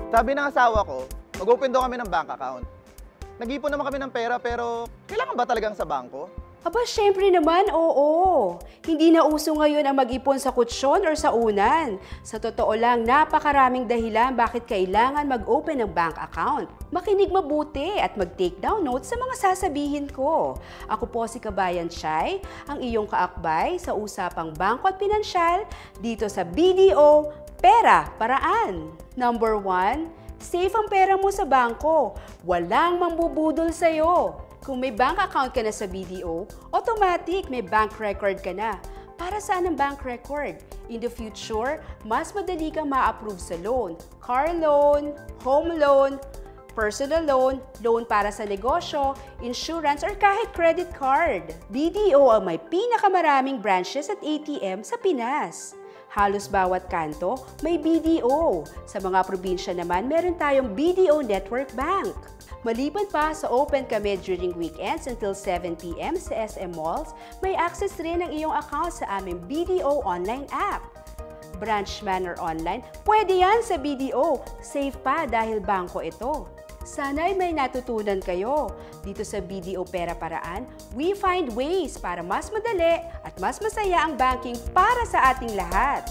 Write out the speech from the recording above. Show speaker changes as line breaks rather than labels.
Sabi ng asawa ko, mag-open daw kami ng bank account. Nag-ipon naman kami ng pera pero kailangan ba talagang sa bangko?
Aba, syempre naman, oo. Hindi na uso ngayon ang mag-ipon sa kutsyon or sa unan. Sa totoo lang, napakaraming dahilan bakit kailangan mag-open ng bank account. Makinig mabuti at mag-take down notes sa mga sasabihin ko. Ako po si Kabayan Chay, ang iyong kaakbay sa usapang bangko at pinansyal dito sa BDO Pera Paraan. Number 1, safe ang pera mo sa bangko. Walang mambubudol sa'yo. Kung may bank account ka na sa BDO, automatic may bank record ka na. Para saan ang bank record? In the future, mas madali kang ma-approve sa loan. Car loan, home loan, personal loan, loan para sa negosyo, insurance, or kahit credit card. BDO ang may pinakamaraming branches at ATM sa Pinas. Halos bawat kanto may BDO. Sa mga probinsya naman, meron tayong BDO Network Bank. Maliban pa sa open kami during weekends until 7 p.m. sa SM Malls, may access rin ang iyong account sa aming BDO online app. Branch man or online, pwede yan sa BDO. Safe pa dahil bangko ito. Sana'y may natutunan kayo. Dito sa BDO Pera Paraan, we find ways para mas madali at mas masaya ang banking para sa ating lahat.